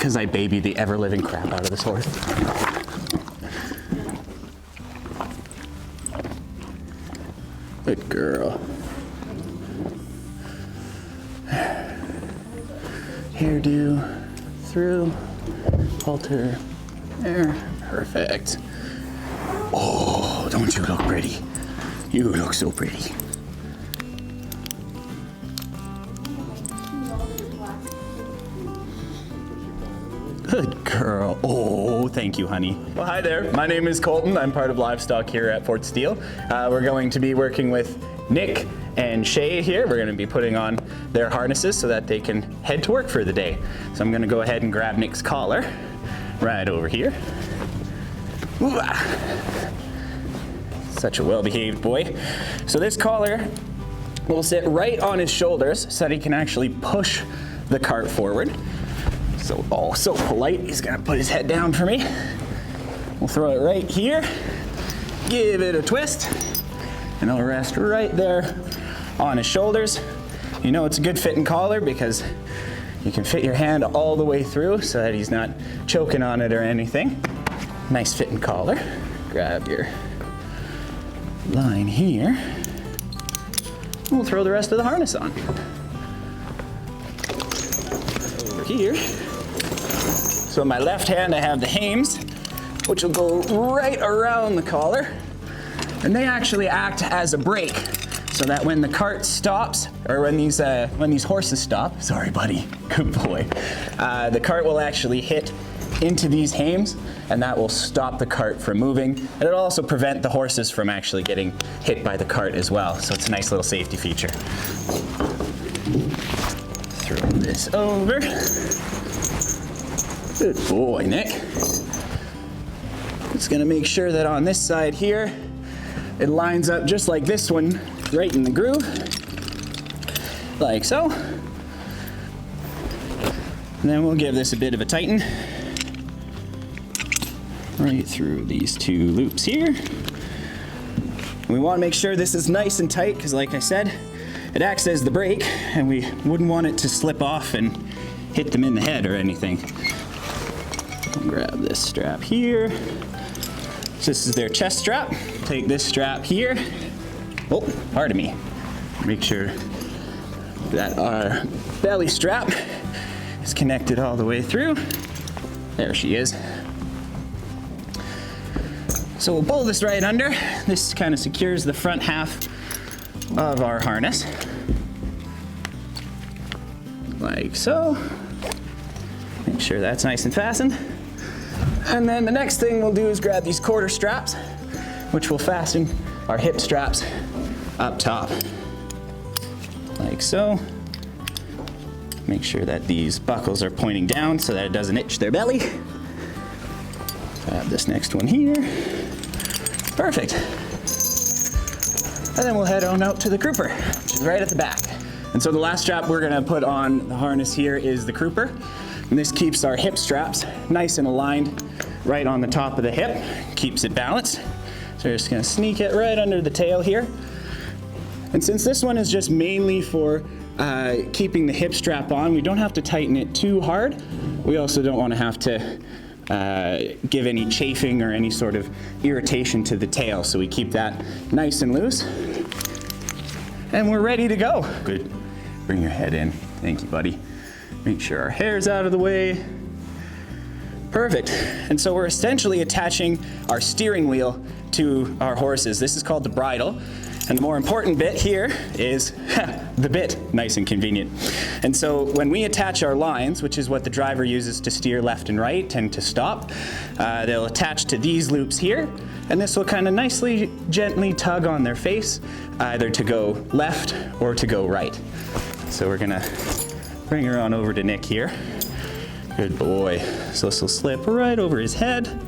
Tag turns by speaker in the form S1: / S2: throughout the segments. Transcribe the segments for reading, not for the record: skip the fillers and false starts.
S1: because I baby the ever-living crap out of this horse. Good girl. Hairdo through, halter there, perfect. Oh, don't you look pretty? You look so pretty. Good girl. Oh, thank you, honey. Well, hi there. My name is Colton. I'm part of livestock here at Fort Steele. We're going to be working with Nick and Shay here. We're going to be putting on their harnesses so that they can head to work for the day. So I'm going to go ahead and grab Nick's collar right over here. Ooh-ah. Such a well-behaved boy. So this collar will sit right on his shoulders so that he can actually push the cart forward. So, oh, so polite. He's gonna put his head down for me. We'll throw it right here, give it a twist, and it'll rest right there on his shoulders. You know it's a good fitting collar because you can fit your hand all the way through so that he's not choking on it or anything. Nice fitting collar. Grab your line here. We'll throw the rest of the harness on. Over here. So in my left hand I have the hames, which will go right around the collar. And they actually act as a brake so that when the cart stops, or when these horses stop, sorry buddy, good boy, the cart will actually hit into these hames and that will stop the cart from moving. And it'll also prevent the horses from actually getting hit by the cart as well. So it's a nice little safety feature. Throw this over. Good boy, Nick. Just gonna make sure that on this side here, it lines up just like this one, right in the groove, like so. And then we'll give this a bit of a tighten, right through these two loops here. We wanna make sure this is nice and tight, because like I said, it acts as the brake, and we wouldn't want it to slip off and hit them in the head or anything. Grab this strap here. So this is their chest strap. Take this strap here. Oh, pardon me. Make sure that our belly strap is connected all the way through. There she is. So we'll pull this right under. This kind of secures the front half of our harness. Like so. Make sure that's nice and fastened. And then the next thing we'll do is grab these quarter straps, which will fasten our hip straps up top, like so. Make sure that these buckles are pointing down so that it doesn't itch their belly. Grab this next one here. Perfect. And then we'll head on out to the crupper, which is right at the back. And so the last strap we're gonna put on the harness here is the crupper. And this keeps our hip straps nice and aligned right on the top of the hip, keeps it balanced. So we're just gonna sneak it right under the tail here. And since this one is just mainly for keeping the hip strap on, we don't have to tighten it too hard. We also don't wanna have to give any chafing or any sort of irritation to the tail. So we keep that nice and loose. And we're ready to go. Good, bring your head in. Thank you, buddy. Make sure our hair's out of the way. Perfect. And so we're essentially attaching our steering wheel to our horses. This is called the bridle. And the more important bit here is the bit, nice and convenient. And so when we attach our lines, which is what the driver uses to steer left and right and to stop, they'll attach to these loops here. And this will kind of nicely, gently tug on their face, either to go left or to go right. So we're gonna bring her on over to Nick here. Good boy. So this will slip right over his head.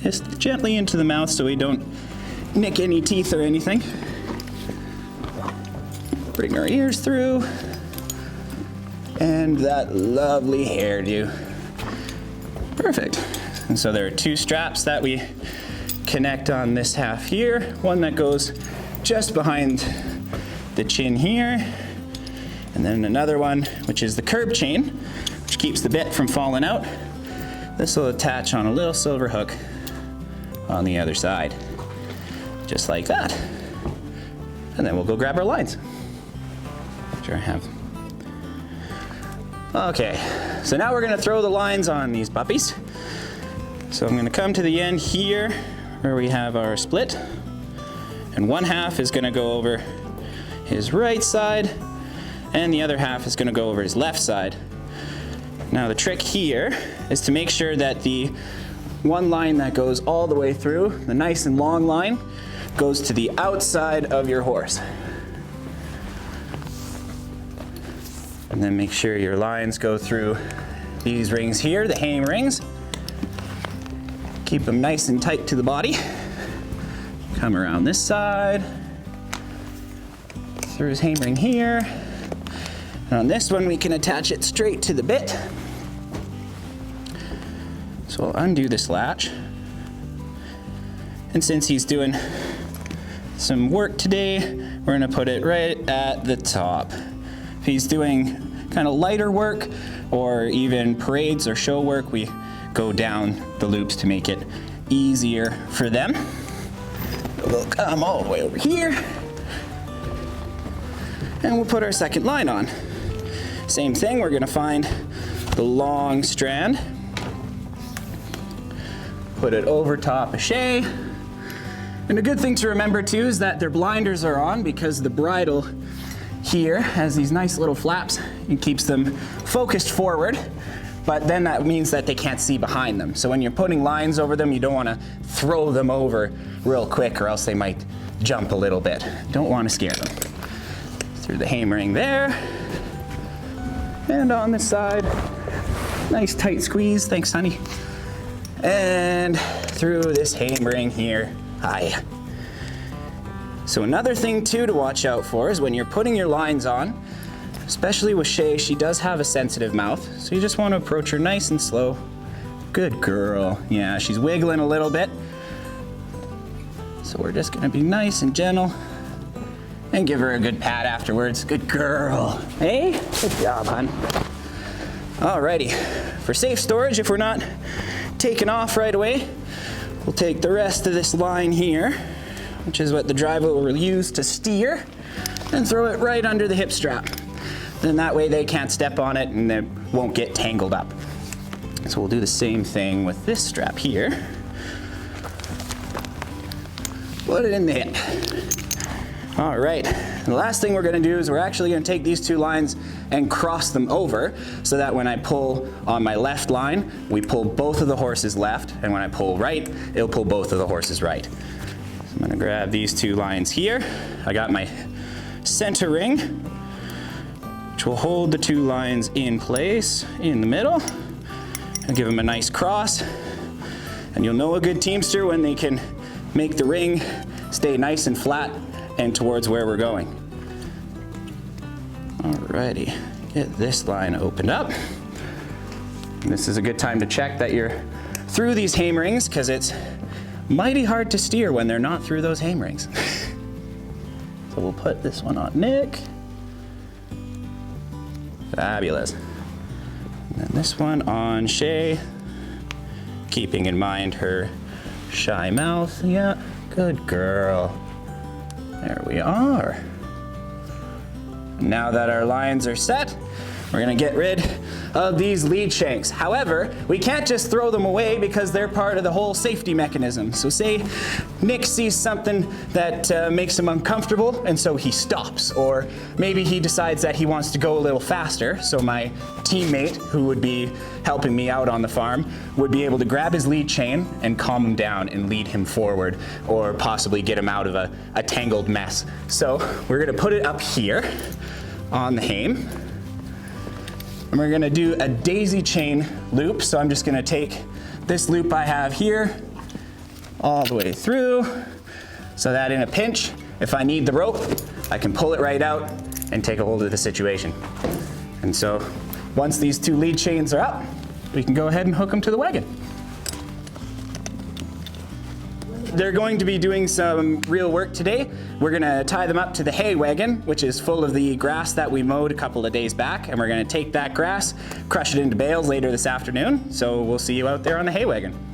S1: Just gently into the mouth so we don't nick any teeth or anything. Bring our ears through. And that lovely hairdo. Perfect. And so there are two straps that we connect on this half here. One that goes just behind the chin here. And then another one, which is the curb chain, which keeps the bit from falling out. This will attach on a little silver hook on the other side, just like that. And then we'll go grab our lines. Make sure I have. Okay, so now we're gonna throw the lines on these puppies. So I'm gonna come to the end here where we have our split, and one half is gonna go over his right side, and the other half is gonna go over his left side. Now the trick here is to make sure that the one line that goes all the way through, the nice and long line, goes to the outside of your horse. And then make sure your lines go through these rings here, the hame rings. Keep them nice and tight to the body. Come around this side, through his hame ring here. And on this one, we can attach it straight to the bit. So I'll undo this latch. And since he's doing some work today, we're gonna put it right at the top. If he's doing kind of lighter work or even parades or show work, we go down the loops to make it easier for them. We'll come all the way over here, and we'll put our second line on. Same thing, we're gonna find the long strand, put it over top of Shay. And a good thing to remember too is that their blinders are on because the bridle here has these nice little flaps. It keeps them focused forward, but then that means that they can't see behind them. So when you're putting lines over them, you don't want to throw them over real quick or else they might jump a little bit. Don't want to scare them. Through the hame ring there. And on this side, nice tight squeeze, thanks honey. And through this hame ring here, hi. So another thing too to watch out for is when you're putting your lines on, especially with Shay, she does have a sensitive mouth, so you just want to approach her nice and slow. Good girl. Yeah, she's wiggling a little bit. So we're just gonna be nice and gentle and give her a good pat afterwards. Good girl. Hey, good job, hon. Alrighty, for safe storage, if we're not taking off right away, we'll take the rest of this line here, which is what the driver will use to steer, and throw it right under the hip strap. Then that way they can't step on it and it won't get tangled up. So we'll do the same thing with this strap here. Put it in the hip. All right, the last thing we're gonna do is we're actually gonna take these two lines and cross them over so that when I pull on my left line, we pull both of the horses left, and when I pull right, it'll pull both of the horses right. So I'm gonna grab these two lines here. I got my center ring, which will hold the two lines in place in the middle and give them a nice cross. And you'll know a good teamster when they can make the ring stay nice and flat and towards where we're going. Alrighty, get this line opened up. And this is a good time to check that you're through these hame rings because it's mighty hard to steer when they're not through those hame rings. So we'll put this one on Nick. Fabulous. And then this one on Shay, keeping in mind her shy mouth. Yeah, good girl. There we are. Now that our lines are set, we're gonna get rid of these lead shanks. However, we can't just throw them away because they're part of the whole safety mechanism. So say Nick sees something that makes him uncomfortable and so he stops, or maybe he decides that he wants to go a little faster, so my teammate who would be helping me out on the farm would be able to grab his lead chain and calm him down and lead him forward, or possibly get him out of a tangled mess. So we're gonna put it up here on the hame. And we're gonna do a daisy chain loop. So I'm just gonna take this loop I have here all the way through, so that in a pinch, if I need the rope, I can pull it right out and take a hold of the situation. And so once these two lead chains are up, we can go ahead and hook them to the wagon. they're going to be doing some real work today. We're gonna tie them up to the hay wagon, which is full of the grass that we mowed a couple of days back, and we're gonna take that grass, crush it into bales later this afternoon. So we'll see you out there on the hay wagon.